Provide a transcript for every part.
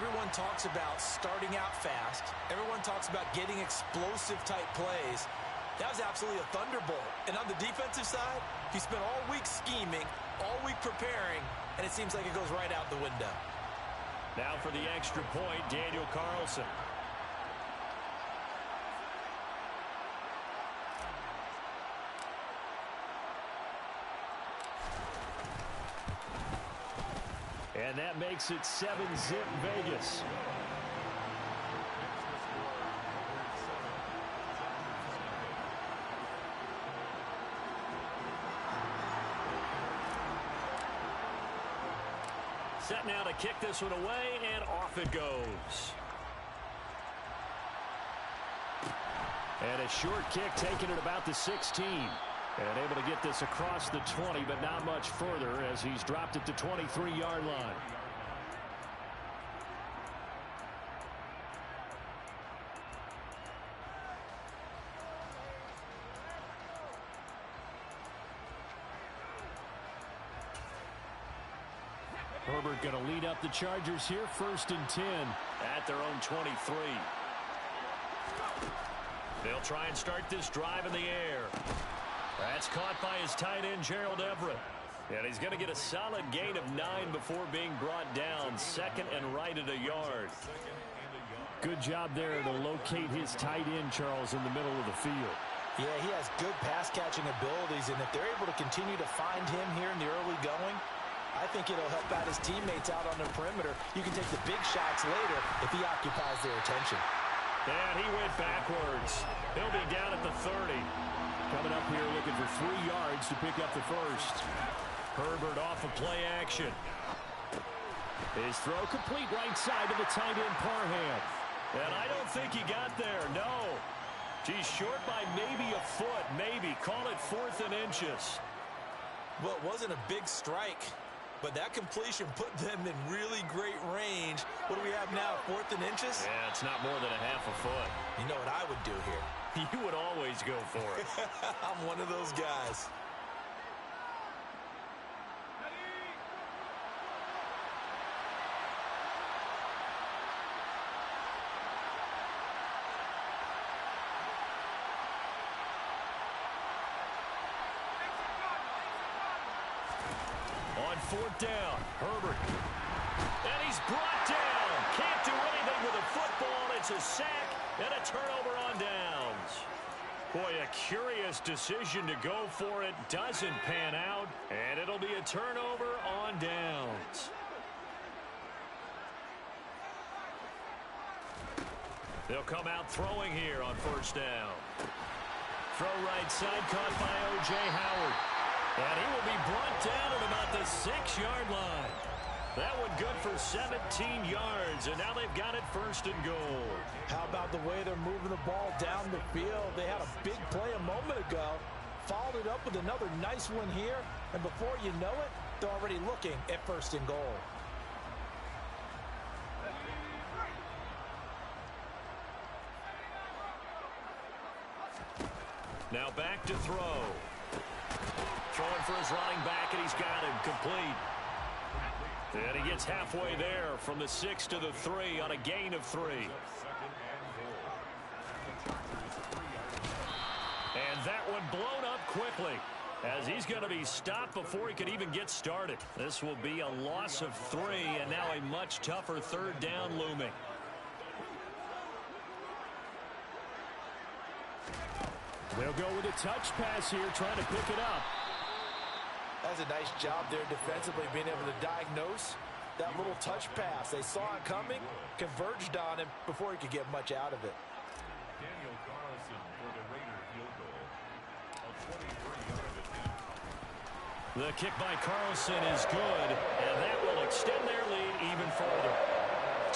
Everyone talks about starting out fast. Everyone talks about getting explosive-type plays. That was absolutely a thunderbolt. And on the defensive side, he spent all week scheming, all week preparing, and it seems like it goes right out the window. Now for the extra point, Daniel Carlson. And that makes it 7-zip Vegas. Set now to kick this one away, and off it goes. And a short kick taken at about the 16. And able to get this across the 20, but not much further as he's dropped it to 23-yard line. Herbert going to lead up the Chargers here, 1st and 10 at their own 23. They'll try and start this drive in the air. That's caught by his tight end, Gerald Everett. And he's going to get a solid gain of 9 before being brought down. 2nd and right at a yard. Good job there to locate his tight end, Charles, in the middle of the field. Yeah, he has good pass-catching abilities, and if they're able to continue to find him here in the early going, I think it'll help out his teammates out on the perimeter. You can take the big shots later if he occupies their attention. And he went backwards. He'll be down at the 30. Coming up here looking for 3 yards to pick up the first. Herbert off of play action. His throw complete right side to the tight end Parham. And I don't think he got there, no. He's short by maybe a foot, maybe. Call it 4th and inches. Well, it wasn't a big strike, but that completion put them in really great range. What do we have now, 4th and inches? Yeah, it's not more than a half a foot. You know what I would do here? You would always go for it. I'm one of those guys. On 4th down, Herbert. And he's brought down. Can't do anything with a football. It's a sack and a turnover on downs. Boy, a curious decision to go for it. Doesn't pan out. And it'll be a turnover on downs. They'll come out throwing here on 1st down. Throw right side caught by O.J. Howard. And he will be brought down at about the 6-yard line. That one good for 17 yards, and now they've got it 1st and goal. How about the way they're moving the ball down the field? They had a big play a moment ago, followed it up with another nice one here, and before you know it, they're already looking at 1st and goal. Now back to throw. Throwing for his running back, and he's got him complete. And he gets halfway there from the 6 to the 3 on a gain of 3. And that one blown up quickly as he's going to be stopped before he could even get started. This will be a loss of 3, and now a much tougher 3rd down looming. They'll go with a touch pass here, trying to pick it up. That's a nice job there defensively, being able to diagnose that little touch pass. They saw it coming, converged on him before he could get much out of it. Daniel Carlson for the Raider field goal. A 23-yard attempt. The kick by Carlson is good, and that will extend their lead even further.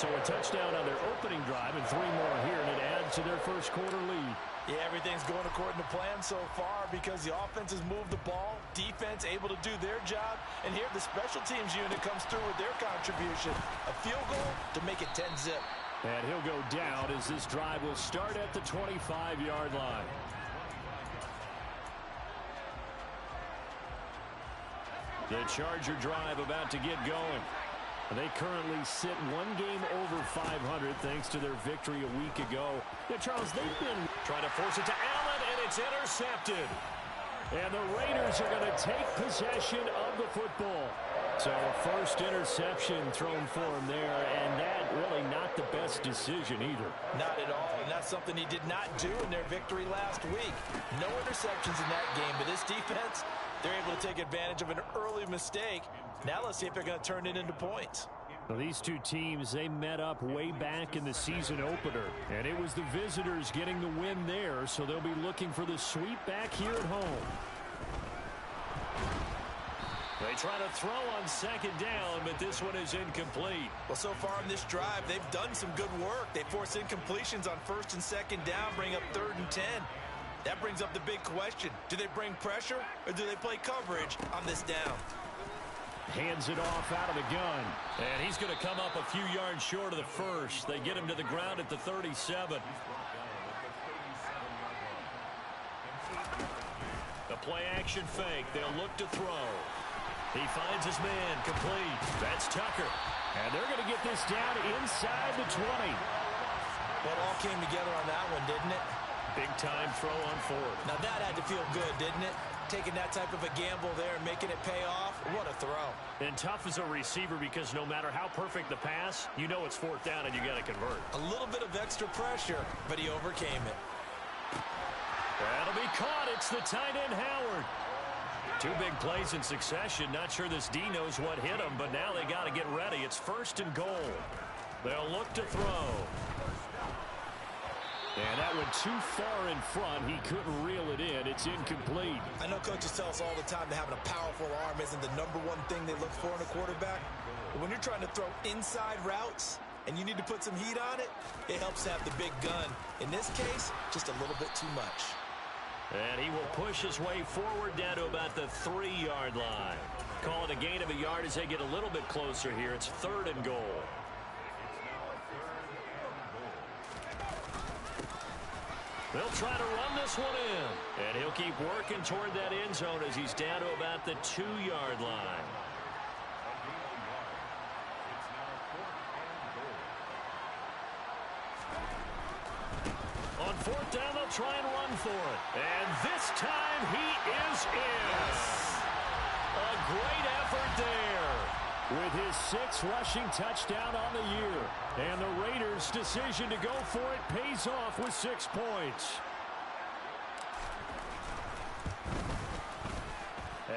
So a touchdown on their opening drive and 3 more here, and it adds to their first quarter lead. Yeah, everything's going according to plan so far because the offense has moved the ball, defense able to do their job, and here the special teams unit comes through with their contribution. A field goal to make it 10-zip. And he'll go down as this drive will start at the 25-yard line. The Charger drive about to get going. They currently sit 1 game over 500 thanks to their victory a week ago. Yeah, Charles, they've been trying to force it to Allen, and it's intercepted. And the Raiders are going to take possession of the football. So a first interception thrown for him there, and that really not the best decision either. Not at all, and that's something he did not do in their victory last week. No interceptions in that game, but this defense, they're able to take advantage of an early mistake. Now let's see if they're going to turn it into points. Well, these two teams, they met up way back in the season opener, and it was the visitors getting the win there, so they'll be looking for the sweep back here at home. They try to throw on second down, but this one is incomplete. Well, so far on this drive, they've done some good work. They force incompletions on first and second down, bring up 3rd and 10. That brings up the big question. Do they bring pressure, or do they play coverage on this down? Hands it off out of the gun. And he's going to come up a few yards short of the first. They get him to the ground at the 37. The play action fake. They'll look to throw. He finds his man complete. That's Tucker. And they're going to get this down inside the 20. Well, it all came together on that one, didn't it? Big time throw on 4th. Now that had to feel good, didn't it? Taking that type of a gamble there and making it pay off. What a throw. And tough as a receiver because no matter how perfect the pass, you know it's 4th down and you got to convert. A little bit of extra pressure, but he overcame it. That'll be caught. It's the tight end, Howard. 2 big plays in succession. Not sure this D knows what hit him, but now they got to get ready. It's 1st and goal. They'll look to throw. And that went too far in front. He couldn't reel it in. It's incomplete. I know coaches tell us all the time that having a powerful arm isn't the #1 thing they look for in a quarterback. But when you're trying to throw inside routes and you need to put some heat on it, it helps to have the big gun. In this case, just a little bit too much. And he will push his way forward down to about the 3-yard line. Call it a gain of a yard as they get a little bit closer here. It's 3rd and goal. They'll try to run this one in. And he'll keep working toward that end zone as he's down to about the 2-yard line. On 4th down, they'll try and run for it. And this time he is in. A great effort there. With his 6th rushing touchdown on the year. And the Raiders' decision to go for it pays off with 6 points.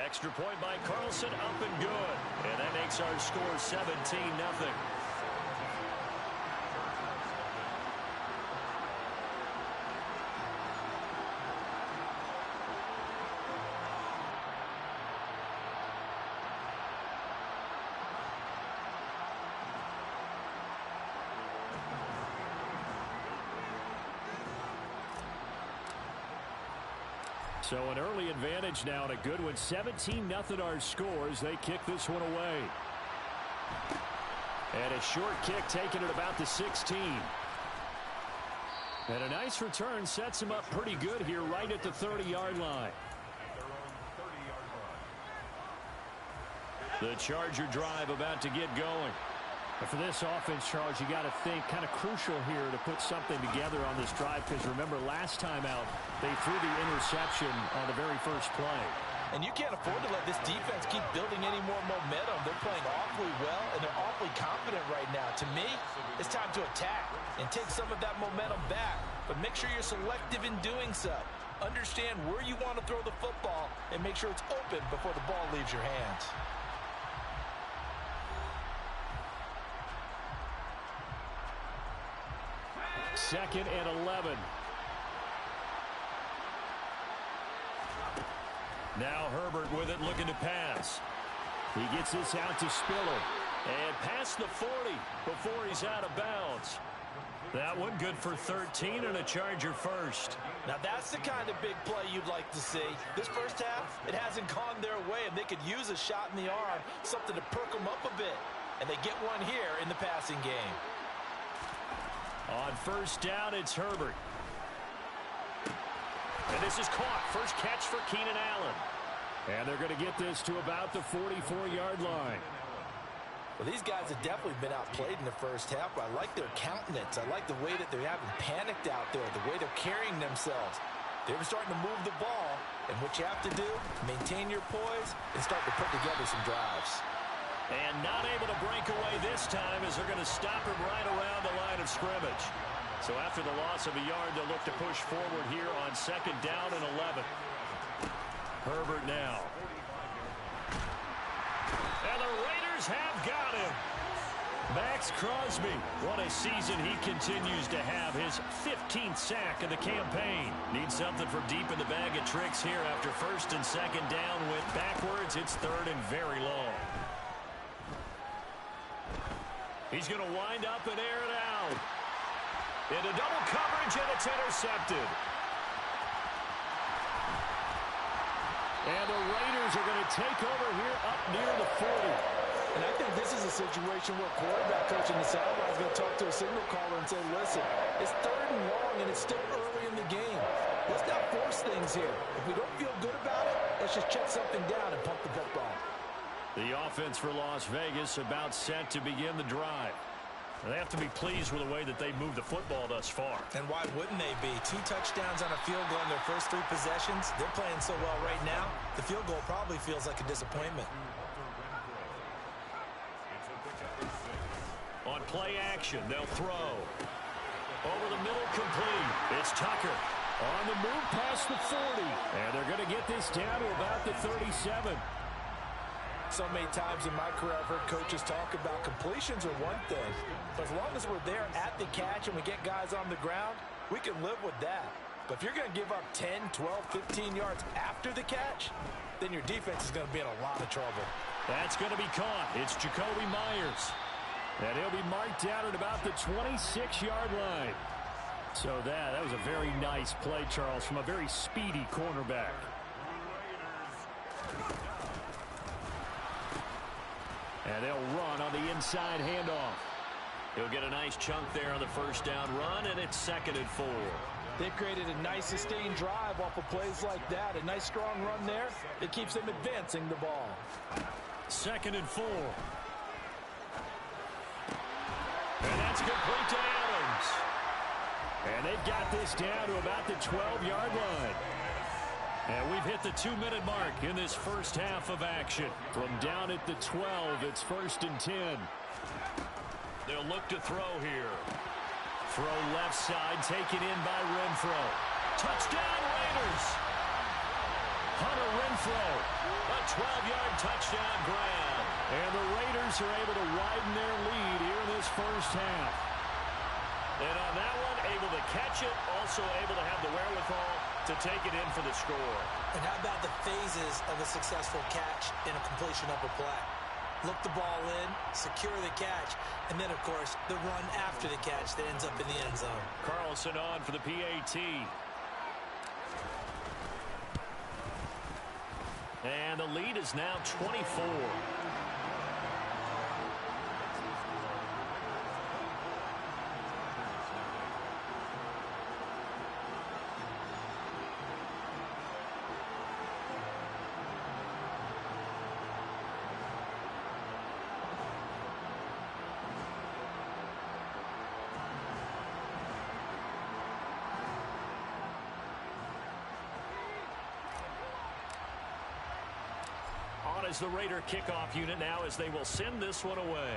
Extra point by Carlson, up and good. And that makes our score 17-0. So an early advantage now and a good one. 17-0 our scores. They kick this one away. And a short kick taken at about the 16. And a nice return sets him up pretty good here right at the 30-yard line. The Charger drive about to get going. But for this offense, Charles, you got to think kind of crucial here to put something together on this drive because remember last time out they threw the interception on the very first play. And you can't afford to let this defense keep building any more momentum. They're playing awfully well, and they're awfully confident right now. To me, it's time to attack and take some of that momentum back. But make sure you're selective in doing so. Understand where you want to throw the football and make sure it's open before the ball leaves your hands. Second and 11. Now Herbert with it, looking to pass. He gets this out to Spiller. And past the 40 before he's out of bounds. That one good for 13 and a Charger first. Now that's the kind of big play you'd like to see. This first half, it hasn't gone their way, and they could use a shot in the arm, something to perk them up a bit. And they get one here in the passing game. On first down, it's Herbert. And this is caught. First catch for Keenan Allen. And they're going to get this to about the 44-yard line. Well, these guys have definitely been outplayed in the first half, but I like their countenance. I like the way that they haven't panicked out there, the way they're carrying themselves. They're starting to move the ball, and what you have to do, maintain your poise and start to put together some drives. And not able to break away this time as they're going to stop him right around the line of scrimmage. So after the loss of a yard, they'll look to push forward here on 2nd down and 11. Herbert now. And the Raiders have got him. Max Crosby, what a season he continues to have. His 15th sack of the campaign. Needs something from deep in the bag of tricks here after 1st and 2nd down. Went backwards. It's 3rd and very long. He's going to wind up and air it out. Into double coverage, and it's intercepted. And the Raiders are going to take over here up near the 40. And I think this is a situation where quarterback coach in the sideline is going to talk to a signal caller and say, listen, it's 3rd and long, and it's still early in the game. Let's not force things here. If we don't feel good about it, let's just check something down and pump the football. The offense for Las Vegas about set to begin the drive. They have to be pleased with the way that they moved the football thus far. And why wouldn't they be? 2 touchdowns on a field goal in their first 3 possessions. They're playing so well right now, the field goal probably feels like a disappointment. On play action, they'll throw. Over the middle, complete. It's Tucker. On the move past the 40. And they're going to get this down to about the 37. So many times in my career, I've heard coaches talk about completions are one thing. But as long as we're there at the catch and we get guys on the ground, we can live with that. But if you're going to give up 10, 12, 15 yards after the catch, then your defense is going to be in a lot of trouble. That's going to be caught. It's Jakobi Meyers. And he'll be marked down at about the 26-yard line. So that was a very nice play, Charles, from a very speedy cornerback. And they'll run on the inside handoff. He'll get a nice chunk there on the 1st down run, and it's 2nd and 4. They've created a nice sustained drive off of plays like that. A nice strong run there. It keeps them advancing the ball. 2nd and 4. And that's complete to Adams. And they've got this down to about the 12-yard line. And we've hit the 2-minute mark in this first half of action. From down at the 12, it's 1st and 10. They'll look to throw here. Throw left side, taken in by Renfro. Touchdown, Raiders! Hunter Renfro, a 12-yard touchdown grab. And the Raiders are able to widen their lead here in this first half. And on that one, able to catch it, also able to have the wherewithal to take it in for the score. And how about the phases of a successful catch in a completion of a play? Look the ball in, secure the catch, and then, of course, the run after the catch that ends up in the end zone. Carlson on for the PAT. And the lead is now 24. As the Raider kickoff unit now as they will send this one away.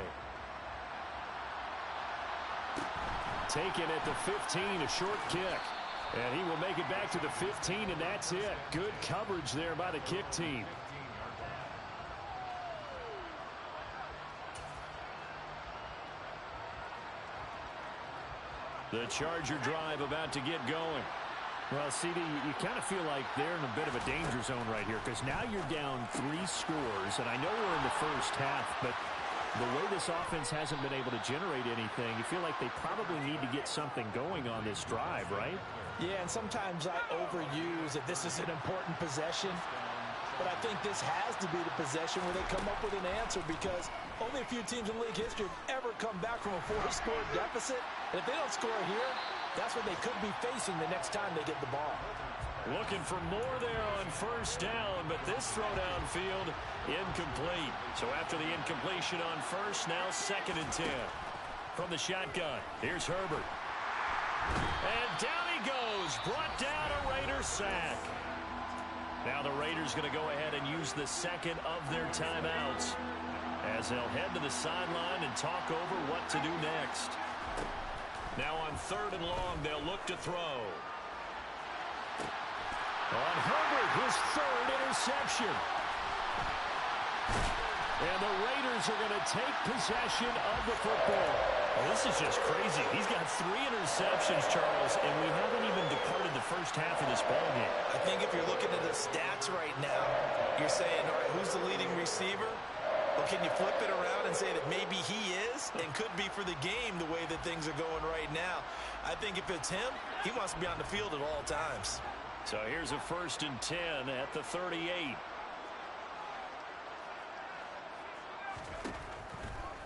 Taken at the 15, a short kick. And he will make it back to the 15, and that's it. Good coverage there by the kick team. The Charger drive about to get going. Well, CD, you kind of feel like they're in a bit of a danger zone right here because now you're down 3 scores, and I know we're in the first half, but the way this offense hasn't been able to generate anything, you feel like they probably need to get something going on this drive, right? Yeah, and sometimes I overuse that this is an important possession, but I think this has to be the possession where they come up with an answer because only a few teams in league history have ever come back from a 4-score deficit, and if they don't score here, that's what they could be facing the next time they get the ball. Looking for more there on first down, but this throw downfield incomplete. So after the incompletion on first, now 2nd and 10. From the shotgun, here's Herbert. And down he goes, brought down a Raider sack. Now the Raiders going to go ahead and use the second of their timeouts as they'll head to the sideline and talk over what to do next. Now on 3rd and long, they'll look to throw. On Herbert, his 3rd interception. And the Raiders are going to take possession of the football. Well, this is just crazy. He's got 3 interceptions, Charles, and we haven't even departed the first half of this ballgame. I think if you're looking at the stats right now, you're saying, all right, who's the leading receiver? Well, can you flip it around and say that maybe he is and could be for the game the way that things are going right now? I think if it's him, he wants to be on the field at all times. So here's a 1st and 10 at the 38.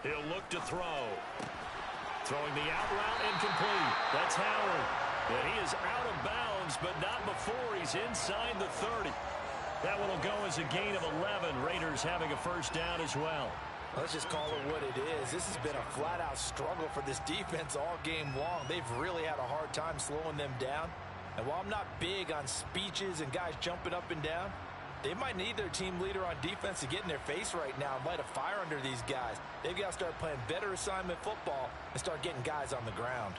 He'll look to throw. Throwing the out route incomplete. That's Howard. And he is out of bounds, but not before he's inside the 30. That one will go as a gain of 11. Raiders having a first down as well. Let's just call it what it is. This has been a flat-out struggle for this defense all game long. They've really had a hard time slowing them down. And while I'm not big on speeches and guys jumping up and down, they might need their team leader on defense to get in their face right now and light a fire under these guys. They've got to start playing better assignment football and start getting guys on the ground.